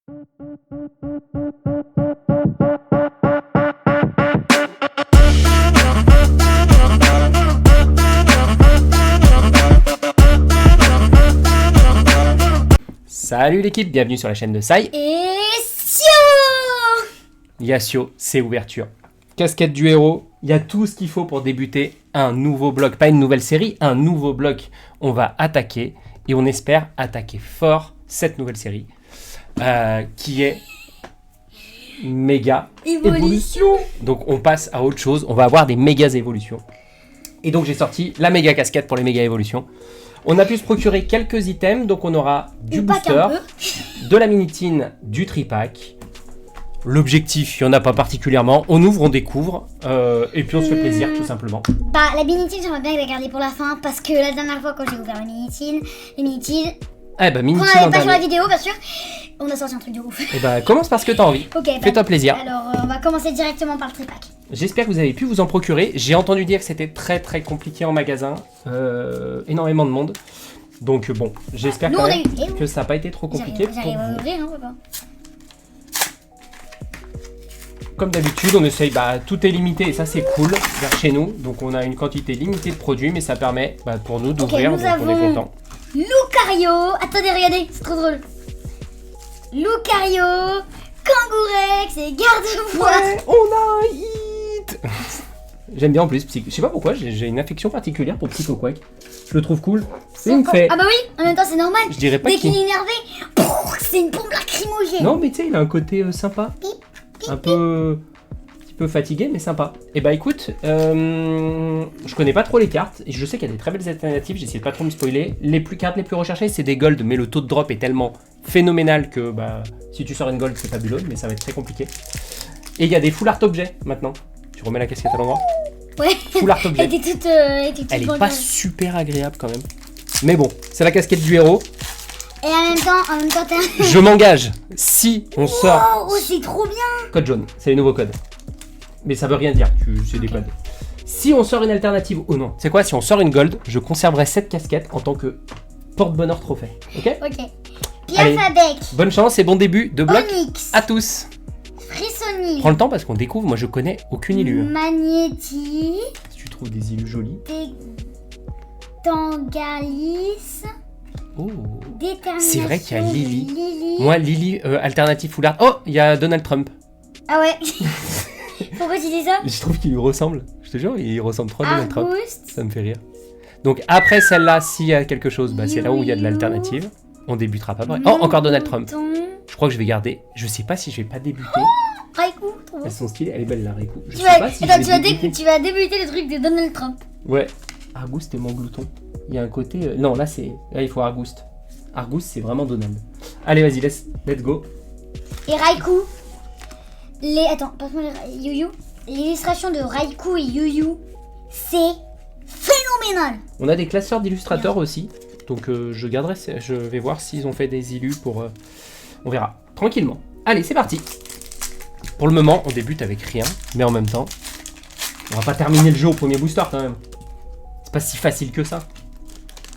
Salut l'équipe, bienvenue sur la chaîne de Sai. Et Sio Yasio, c'est ouverture. Casquette du héros, il y a tout ce qu'il faut pour débuter un nouveau bloc. Pas une nouvelle série, un nouveau bloc. On va attaquer et on espère attaquer fort cette nouvelle série qui est méga évolution. Donc on passe à autre chose, on va avoir des méga évolutions. Et donc j'ai sorti la méga casquette pour les méga évolutions. On a pu se procurer quelques items, donc on aura du booster, de la minitine, du tripack. L'objectif, il n'y en a pas particulièrement. On ouvre, on découvre, et puis on se fait plaisir, tout simplement. Bah, la minitine, j'aimerais bien la garder pour la fin, parce que la dernière fois, quand j'ai ouvert la minitine, les minitines... Eh bah, minitine on n'avait pas sur la vidéo, bien sûr, on a sorti un truc de ouf. Eh bah, commence par ce que t'as envie. Ok, fais-toi plaisir. Alors, on va commencer directement par le tripack. J'espère que vous avez pu vous en procurer. J'ai entendu dire que c'était très très compliqué en magasin. Énormément de monde. Donc bon, j'espère quand même que ça n'a pas été trop compliqué pour vous. Ouvrir, hein, papa. Comme d'habitude, on essaye, tout est limité et ça c'est cool vers chez nous. Donc on a une quantité limitée de produits, mais ça permet pour nous d'ouvrir, donc on est content. Lucario, attendez, regardez, c'est trop drôle. Lucario, Kangourex et Gardevoir. Ouais, on a un hit. J'aime bien en plus, je sais pas pourquoi, j'ai une affection particulière pour Psycho Quack. Je le trouve cool. C'est une fée. Ah bah oui, en même temps c'est normal. Je dirais pas dès qu'il est énervé, c'est une bombe lacrymogène. Non mais tu sais, il a un côté sympa. Un petit peu fatigué mais sympa. Et bah écoute, je connais pas trop les cartes et je sais qu'il y a des très belles alternatives, j'essaie de pas trop me spoiler. Les cartes les plus recherchées c'est des gold, mais le taux de drop est tellement phénoménal que si tu sors une gold c'est fabuleux, mais ça va être très compliqué. Et il y a des full art objets maintenant. Tu remets la casquette à l'endroit. Ouais. Full art objet. Elle était toute elle est pas super agréable quand même. Mais bon, c'est la casquette du héros. Et en même temps, t'es... Je m'engage. Si on sort... Oh, c'est trop bien. Code jaune, c'est les nouveaux codes. Mais ça veut rien dire, c'est des codes. Si on sort une alternative ou non, c'est quoi? Si on sort une gold, je conserverai cette casquette en tant que porte-bonheur trophée. Ok? Ok. Piafabec. Bonne chance et bon début de bloc Onyx. à tous. Frissonil. Prends le temps parce qu'on découvre, moi je connais aucune illu. Magnéti. Si tu trouves des illus jolies. Tangalis. Oh. Détermination. C'est vrai qu'il y a Lily. Moi, Lily, alternative full art. Oh, il y a Donald Trump. Ah ouais. Pourquoi tu dis ça? Je trouve qu'il lui ressemble. Je te jure, il ressemble trop à Donald Trump. Argouste. Ça me fait rire. Donc après celle-là, s'il y a quelque chose, c'est là où il y a de l'alternative. On débutera pas pareil. Oh, encore Donald Trump. Je crois que je vais garder. Je sais pas si je vais pas débuter. Raikou, trop beau. Son style, elle est belle la Raikou. Tu vas débuter le truc de Donald Trump. Ouais. Argouste et mon glouton. Il y a un côté... Non, là, il faut Argouste. Argouste, c'est vraiment Donald. Allez, vas-y, let's go. Et Raikou. Attends, passe-moi les Yu-Yu. L'illustration de Raikou et Yu-Yu, c'est phénoménal. On a des classeurs d'illustrateurs aussi. Donc, je vais voir s'ils ont fait des illus pour... on verra. Tranquillement. Allez, c'est parti. Pour le moment, on débute avec rien. Mais en même temps, on va pas terminer le jeu au premier booster quand même. C'est pas si facile que ça.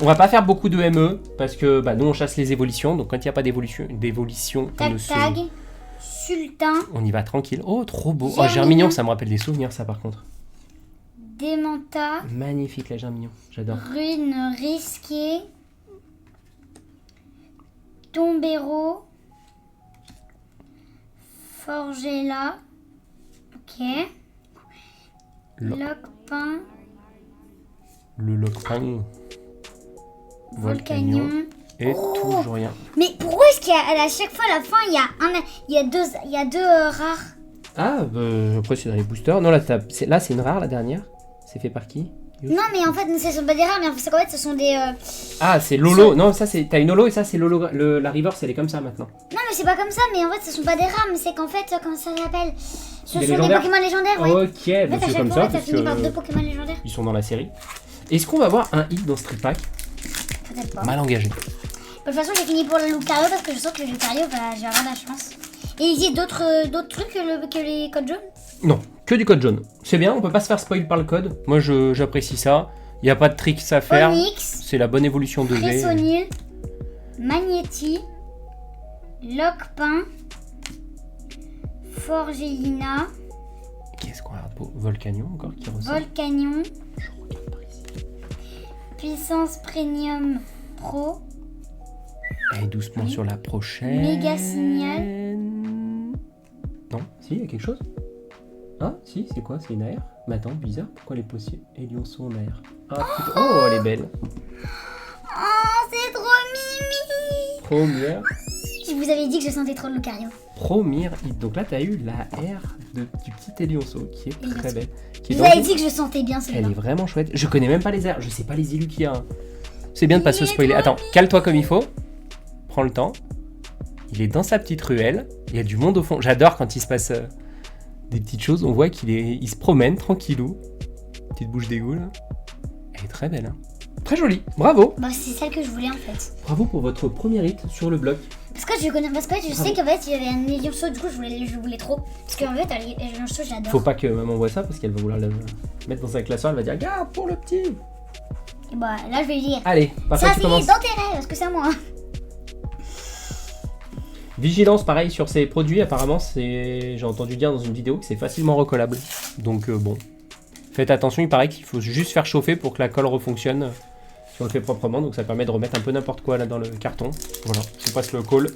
On va pas faire beaucoup de ME parce que nous on chasse les évolutions. Donc quand il n'y a pas d'évolution, Tag, Sultan. On y va tranquille. Oh trop beau. Oh Germignon, ça me rappelle des souvenirs ça par contre. Démenta. Magnifique la Germignon, j'adore. Rune risquée. Tombero. Forgella. Ok. Locpin. Le Locpin. Volcanion. Et toujours rien. Mais pourquoi est-ce qu'à chaque fois à la fin il y a deux rares? Ah, après c'est dans les boosters. Non, là c'est une rare la dernière. C'est fait par qui? Non, mais en fait ce sont pas des rares, mais en fait ce sont des. Ah, c'est Lolo. Non, ça c'est. T'as une Holo et ça c'est Lolo. La reverse elle est comme ça maintenant. Non, mais c'est pas comme ça, mais en fait ce sont pas des rares, mais c'est qu'en fait, comment ça s'appelle? Ce des sont légendaires. des Pokémon légendaires, ouais. Ok, En fait, c'est comme ça. ça finit par deux Pokémon légendaires. Ils sont dans la série. Est-ce qu'on va avoir un hit dans ce tripack? Peut-être pas. Mal engagé. De toute façon, j'ai fini pour le Lucario parce que je sens que le Lucario, j'ai avoir de la chance. Et il y a d'autres trucs que les codes jaunes? Non, que du code jaune. C'est bien, on peut pas se faire spoil par le code. Moi, j'apprécie ça. Il n'y a pas de tricks à faire. Onyx. C'est la bonne évolution de V. Frissonil. Magnéti. Lockpin. Forgelina. Qu'est-ce qu'on regarde beau? Volcanion encore qui ressort. Volcanion. Je regarde par ici. Puissance Premium Pro. Allez, doucement sur la prochaine. Méga signal. Non, si, il y a quelque chose. Ah, si, c'est quoi? C'est une AR? Mais attends, bizarre, pourquoi les possibles Elionceau en AR? Ah, putain. Oh, elle est belle. Oh, c'est trop mimi. Première. Je vous avais dit que je sentais trop le Lucario. Première hit. Donc là, tu as eu la R du petit Elionceau qui est très belle. Qui est Je vous dans avais une- dit que je sentais bien Elle celui-là. est vraiment chouette. Je connais même pas les airs. Je sais pas les élus qu'il y a. C'est bien de pas se spoiler. Attends, cale-toi comme il faut. Prends le temps. Il est dans sa petite ruelle. Il y a du monde au fond. J'adore quand il se passe des petites choses. On voit il se promène tranquillou. Petite bouche d'égout là. Elle est très belle. Hein. Très jolie. Bravo. Bah, c'est celle que je voulais en fait. Bravo pour votre premier hit sur le bloc. Parce que je connais, parce que je sais qu'en fait il y avait un Elionceau, du coup je voulais trop. Parce qu'en fait, Elionceau j'adore. Faut pas que maman voit ça parce qu'elle va vouloir le mettre dans un classeur. Elle va dire garde pour le petit. Et bah là je vais lui dire. Allez, par Ça contre, tu c'est commences. d'intérêt, parce que c'est à moi. Vigilance, pareil, sur ces produits, apparemment, j'ai entendu dire dans une vidéo que c'est facilement recollable. Donc bon, faites attention, il paraît qu'il faut juste faire chauffer pour que la colle refonctionne si on le fait proprement. Donc ça permet de remettre un peu n'importe quoi là dans le carton. Voilà, je vous passe le call.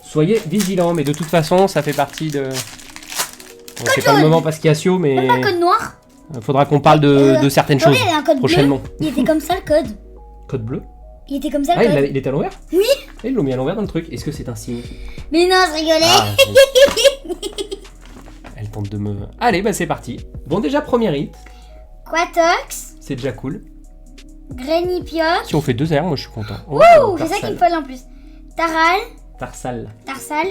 Soyez vigilants, mais de toute façon, ça fait partie de... Bon, c'est pas le moment parce qu'il y a Sio, mais Même pas code noir. il faudra qu'on parle de certaines Attendez, choses il y a un code prochainement. bleu. Il était comme ça le code. Code bleu. Il était comme ça Ah, le code. il était à l'envers? Oui. Et ils l'ont mis à l'envers dans le truc. Est-ce que c'est un signe? Mais non, je rigolais. Ah, elle tente de me... Allez, bah c'est parti. Bon, déjà, premier hit. Quatox. C'est déjà cool. Grenipioc. Si on fait 2 airs, moi je suis content. Oh, Ouh, c'est ça qu'il me fallait en plus. Taral. Tarsal. Tarsal.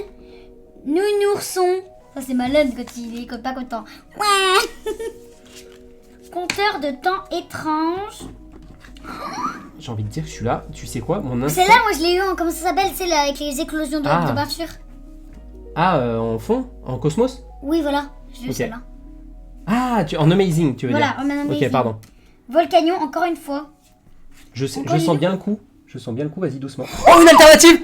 Nounourson. Ça c'est malade quand il est pas content. Ouais. Compteur de temps étrange. J'ai envie de dire que celui-là, tu sais quoi, mon instinct... Celle-là, moi je l'ai eu en, comment ça s'appelle, c'est là avec les éclosions de peinture. Ah, en fond? En cosmos? Oui, voilà, j'ai eu Ok. celle-là. Ah, en amazing, tu veux Voilà, dire. en amazing. Ok, pardon. Volcanion, encore une fois. Je Encore sens une- bien le coup. Je sens bien le coup, vas-y, doucement. Oh, une alternative!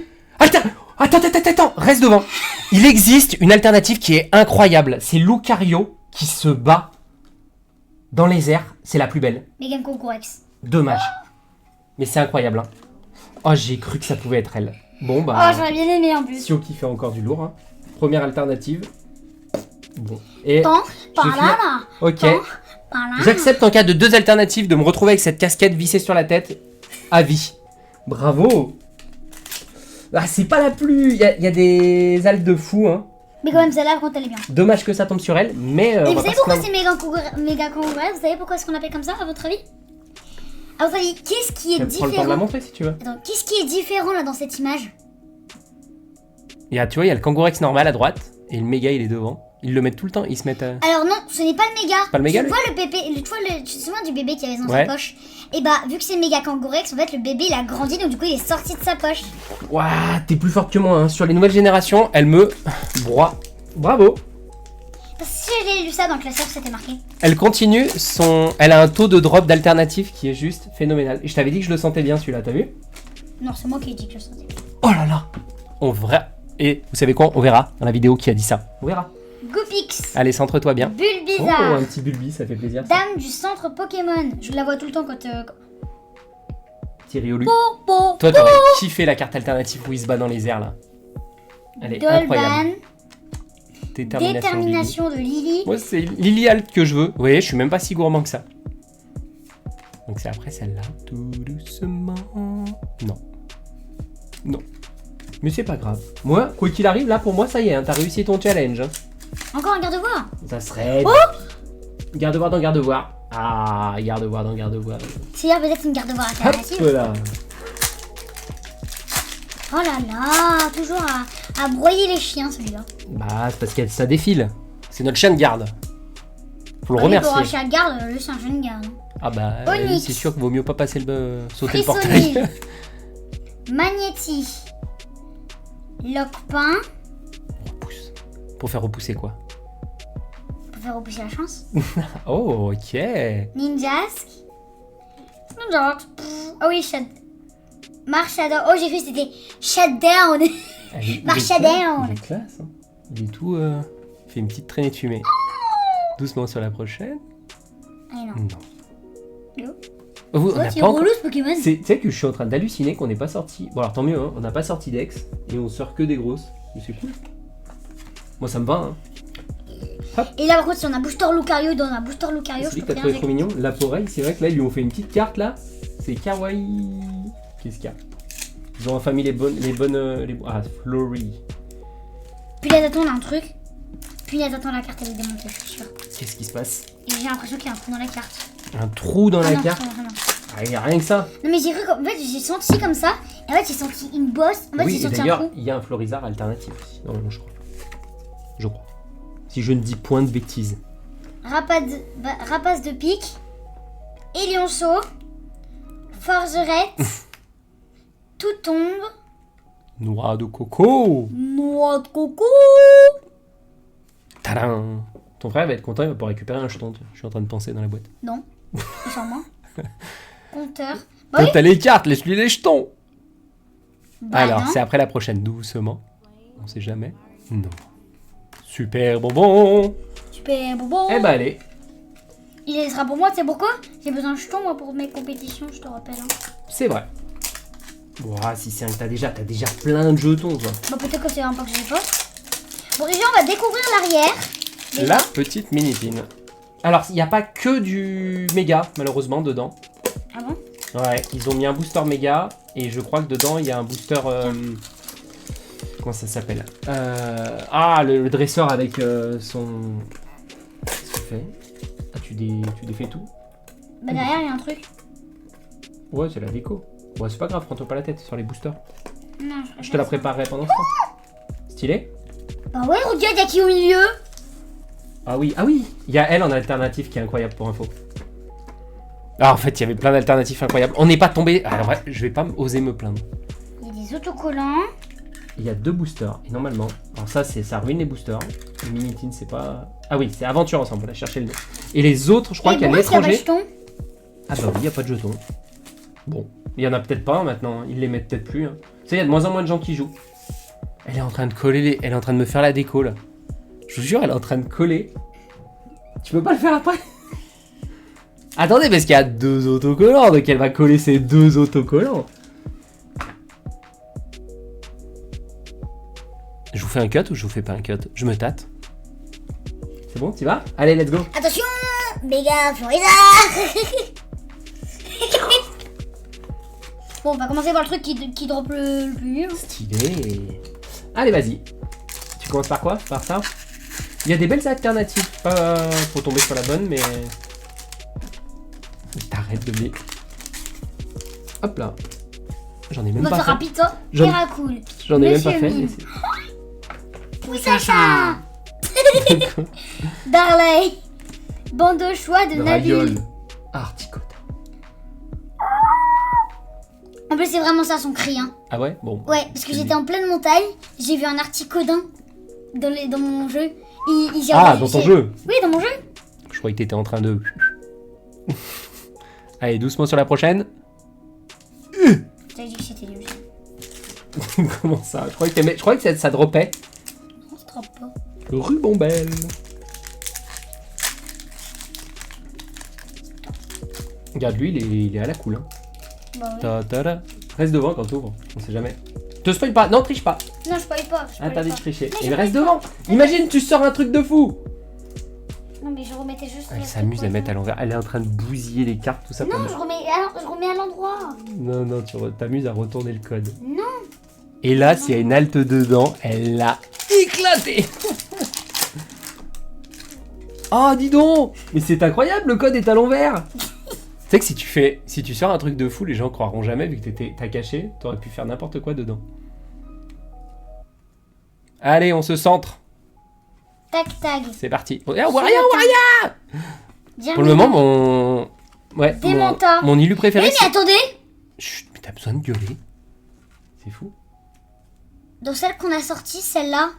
Attends, reste devant. Il existe une alternative qui est incroyable. C'est Lucario qui se bat dans les airs. C'est la plus belle. Megan Concorex. Dommage. Mais c'est incroyable. Hein. Oh, j'ai cru que ça pouvait être elle. Bon, Oh, bah... j'aurais bien aimé en plus. Sio qui fait encore du lourd. Hein. Première alternative. Bon. Et... Tant, par je là, finis- là. Ok. Tant, par là. J'accepte en cas de 2 alternatives de me retrouver avec cette casquette vissée sur la tête à vie. Bravo. Ah, c'est pas la plus... Il y a des algues de fou. Hein. Mais quand même, celle-là, par contre, elle est bien. Dommage que ça tombe sur elle. Mais on Et va vous pas savez se pourquoi plaindre. c'est méga Concorex? Vous savez pourquoi est-ce qu'on l'appelle comme ça, à votre avis? À votre avis, qu'est-ce qui est Prends le temps de la différent? montrer si tu veux. Attends, qu'est-ce qui est différent là dans cette image? Tu vois, il y a le Kangourex normal à droite. Et le méga, il est devant. Ils le mettent tout le temps. Ils se mettent... Alors non, ce n'est pas le méga. pas le méga, Tu lui vois le bébé, tu te souviens du bébé qui avait dans Ouais. sa poche? Et bah vu que c'est méga Kangourex, en fait le bébé il a grandi donc du coup il est sorti de sa poche. Ouah, t'es plus forte que moi. Hein. Sur les nouvelles générations, elle me broie. Bravo. Parce que si j'ai lu ça dans le classeur, c'était marqué. Elle continue Elle a un taux de drop d'alternative qui est juste phénoménal. Et je t'avais dit que je le sentais bien celui-là, t'as vu? Non, c'est moi qui ai dit que je le sentais. Oh là là. On verra. Et vous savez quoi? On verra dans la vidéo qui a dit ça. On verra. Goopix. Allez, centre-toi bien. Oh, Bulbizarre. un petit Bulbi, ça fait plaisir. Dame du centre Pokémon. Je la vois tout le temps quand... Petit Riolu. Po, Toi, t'aurais kiffé la carte alternative où il se bat dans les airs là. Elle est incroyable. Dolban. Détermination de Lily. Moi, c'est Lily Alt que je veux. Vous voyez, je suis même pas si gourmand que ça. Donc, c'est après celle-là. Tout doucement. Non. Non. Mais c'est pas grave. Moi, quoi qu'il arrive, là, pour moi, ça y est, hein, t'as réussi ton challenge. Hein. Encore un garde-voix. Ça serait... Garde-voir dans garde-voir. Ah, garde-voir dans garde-voir. C'est là peut-être une garde-voix alternative. Hop là. Oh là là, toujours à broyer les chiens celui-là. Bah, c'est parce que ça défile. C'est notre chien de garde. Faut le Pour un remercier. chien de garde, le chien je ne garde. Ah bah, Onyx. c'est sûr qu'il vaut mieux pas passer sauter le Frissoni. portail. Magnéti. Lockpin. Repousse. Pour faire repousser quoi? Pour faire repousser la chance. Oh, ok. Ninjask. Ah oui, Marshaddown. Oh, j'ai cru que c'était Shutdown. Marshmallow. Il est classe. Hein. Il est tout... Il fait une petite traînée de fumée. Doucement sur la prochaine. Ah non. Non. On Ouais, n'a c'est pas encore... relou ce Pokémon. Tu sais que je suis en train d'halluciner qu'on n'ait pas sorti... Bon alors tant mieux, hein, on n'a pas sorti Dex. Et on sort que des grosses. Mais c'est cool. Moi ça me va. Hein. Et là par contre si on a Booster Lucario, dans un Booster Lucario, C'est je que peux t'as rien trouvé trop mignon. L'appareil, c'est vrai que là ils lui ont fait une petite carte là. C'est kawaii. Qu'est-ce qu'il y a? Ils ont enfin mis les bonnes... Ah, Flurry. Puis là attends, on a un truc. Puis là attends, la carte elle est démontée, je suis sûre. Qu'est-ce qui se passe? Et j'ai l'impression qu'il y a un trou dans la carte. Un trou dans la non, carte? non. Ah, il n'y a rien que ça. Non mais j'ai cru qu'en fait j'ai senti comme ça. Et en fait j'ai senti une bosse. En fait Oui, j'ai et senti un d'ailleurs, trou. il y a un Florizard alternatif aussi. Normalement, je crois. Je crois. Si je ne dis point de bêtises. Rapace de pique. Élionceau. Forgerette. Tout tombe. Noix de coco. Noix de coco. Tadam. Ton frère va être content, il va pouvoir récupérer un jeton. Je suis en train de penser dans la boîte. Non. Sans moi. Compteur. Toi, Oui. t'as les cartes, laisse-lui les jetons. Bah Alors, non. c'est après la prochaine, doucement. On sait jamais. Non. Super bonbon. Super bonbon. Eh ben, allez. Il sera pour moi, tu sais pourquoi? J'ai besoin de jetons moi pour mes compétitions, je te rappelle. Hein. C'est vrai. Bon, ah, si c'est un que t'as déjà plein de jetons, toi. Bah peut-être que c'est un peu que j'ai pas. Bon déjà on va découvrir l'arrière. La petite minitine. Alors, il n'y a pas que du méga, malheureusement, dedans. Ah bon? Ouais, ils ont mis un booster méga, et je crois que dedans, il y a un booster... comment ça s'appelle? Le dresseur avec son... Qu'est-ce que tu fais? Ah, tu défais tout? Bah derrière il y a un truc. Ouais, c'est la déco. Ouais, c'est pas grave, prends-toi pas la tête sur les boosters. Non, Je te la préparerai pendant ce temps. Stylé? Bah ouais, regarde, il y a qui au milieu? Ah oui, il y a elle en alternative qui est incroyable pour info. Ah, en fait, il y avait plein d'alternatives incroyables. On n'est pas tombé... Alors, ouais, je vais pas oser me plaindre. Il y a des autocollants. Il y a 2 boosters, et normalement... Alors ça ruine les boosters. Les Minitine, c'est pas... Ah oui, c'est Aventure Ensemble, on a cherché le nom. Et les autres, je crois qu'il y a l'étranger... Ah bah oui, il n'y a pas de jetons. Bon, il y en a peut-être pas maintenant, ils les mettent peut-être plus. Hein. Tu sais, il y a de moins en moins de gens qui jouent. Elle est en train de coller, elle est en train de me faire la déco là. Je vous jure, elle est en train de coller. Tu peux pas le faire après? Attendez, parce qu'il y a 2 autocollants, donc elle va coller ces 2 autocollants. Je vous fais un cut ou je vous fais pas un cut? Je me tâte. C'est bon, tu vas? Allez, let's go. Attention, méga Florizard. Bon, on va commencer par le truc qui drop le plus. Stylé. Allez, vas-y. Tu commences par quoi? Par ça? Il y a des belles alternatives. Pas pour tomber sur la bonne, mais... T'arrêtes de me... Hop là. J'en ai même pas fait. Rapide, ça. J'en- Cool. J'en ai même pas Monsieur fait. Mime. mais Poussacha. Darley. Bande au choix de Nabil. Rayol. Articote. En plus, c'est vraiment ça son cri. Hein. Ah ouais? Bon. Ouais, parce que j'étais en pleine montagne, j'ai vu un articodin dans mon jeu. Ah, dans ton jeu? Oui, dans mon jeu. Je croyais que t'étais en train de... Allez, doucement sur la prochaine. T'as dit que c'était lui. Comment ça? Je croyais que ça dropait. On se trompe pas. Rubombelle. Regarde, lui, il est à la cool. Hein. Bah oui. Ta-ta-da. Reste devant quand t'ouvres, on sait jamais. Te spoil pas, non, triche pas. Non, je paye pas. Interdit de tricher. Mais Il je reste paye devant. pas. Imagine, tu sors un truc de fou. Non, mais je remettais juste. Elle le s'amuse truc à mettre à pour l'envers. Elle est en train de bousiller les cartes, tout ça. ça. pour Non, mettre- je remets à l'endroit. Non, tu t'amuses à retourner le code. Non. Et là, s'il y a une halte dedans, elle l'a éclaté. Oh, dis donc. Mais c'est incroyable, le code est à l'envers. Tu sais que si tu sors un truc de fou, les gens croiront jamais, vu que t'as caché, t'aurais pu faire n'importe quoi dedans. Allez, on se centre. Tac, tac. C'est parti. Oh, Waria. Bien Pour le moment, mon... Ouais, Démenta. mon élu préféré, mais attendez. Chut, mais t'as besoin de gueuler. C'est fou. Dans celle qu'on a sortie, celle-là.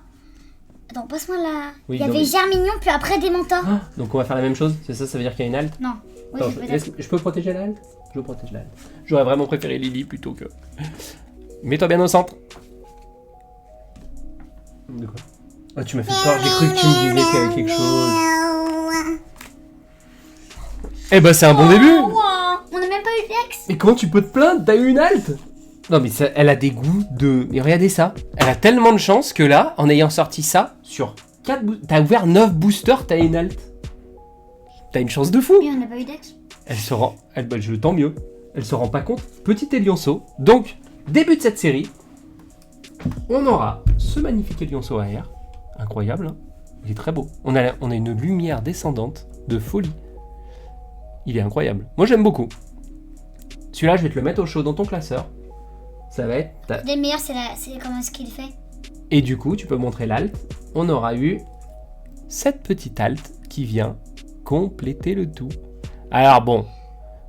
Attends, passe-moi là. Oui, Il y non, avait mais- Germignon, puis après Démenta. Ah, donc on va faire la même chose, c'est ça, ça veut dire qu'il y a une halte. Non. Oui, Attends, peut-être. je peux protéger la halte? Je protège la halte. J'aurais vraiment préféré Lily plutôt que... Mets-toi bien au centre. De quoi? Ah, tu m'as fait peur, j'ai cru que tu me disais qu'il y avait quelque chose. Eh ben, c'est un bon début. Wow, on n'a même pas eu d'ex. Mais comment tu peux te plaindre? T'as eu une halte? Non, mais ça, elle a des goûts de... Mais regardez ça. Elle a tellement de chance que là, en ayant sorti ça, sur 4 t'as ouvert 9 boosters, t'as une halte. T'as une chance de fou. Mais on n'a pas eu d'ex. Elle se rend... tant mieux. Elle se rend pas compte. Petit Elionceau. Donc, début de cette série, on aura ce magnifique Elionceau AR. Incroyable, hein. Il est très beau. On a une lumière descendante de folie. Il est incroyable. Moi, j'aime beaucoup. Celui-là, je vais te le mettre au chaud dans ton classeur. Ça va être... Les meilleurs, c'est comment ce qu'il fait. Et du coup, tu peux montrer l'alt. On aura eu cette petite alt qui vient compléter le tout. Alors bon,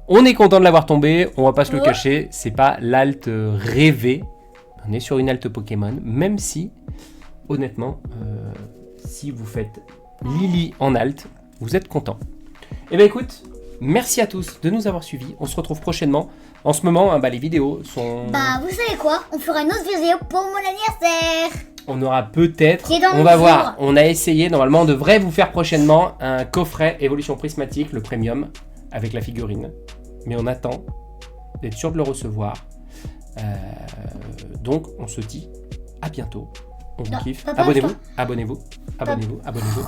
on est content de l'avoir tombé. On va pas se le cacher. C'est pas l'alt rêvé. On est sur une alt Pokémon. Même si, honnêtement, si vous faites Lily en alt, vous êtes content. Eh bien écoute, merci à tous de nous avoir suivis. On se retrouve prochainement. En ce moment, les vidéos sont... Bah, vous savez quoi? On fera une autre vidéo pour mon anniversaire. On aura peut-être... Qui est dans On le va jour. voir. On a essayé. Normalement, on devrait vous faire prochainement un coffret Évolution Prismatique, le premium, avec la figurine. Mais on attend d'être sûr de le recevoir. Donc, on se dit à bientôt. On vous Non, kiffe. papa, Abonnez-vous. attends. Abonnez-vous. Abonnez-vous. Abonnez-vous.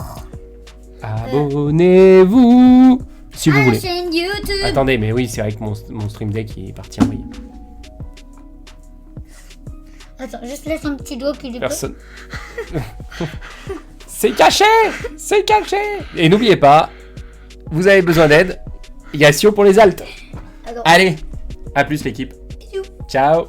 Abonnez-vous. Si vous À la voulez. chaîne YouTube. Attendez, mais oui, c'est vrai que mon stream deck est parti en vrille. Attends, juste laisse un petit doigt qui dépasse. Personne. C'est caché. C'est caché. Et n'oubliez pas, vous avez besoin d'aide. Il y a Sio pour les altes. Attends. Allez, à plus l'équipe. Bisous. Ciao.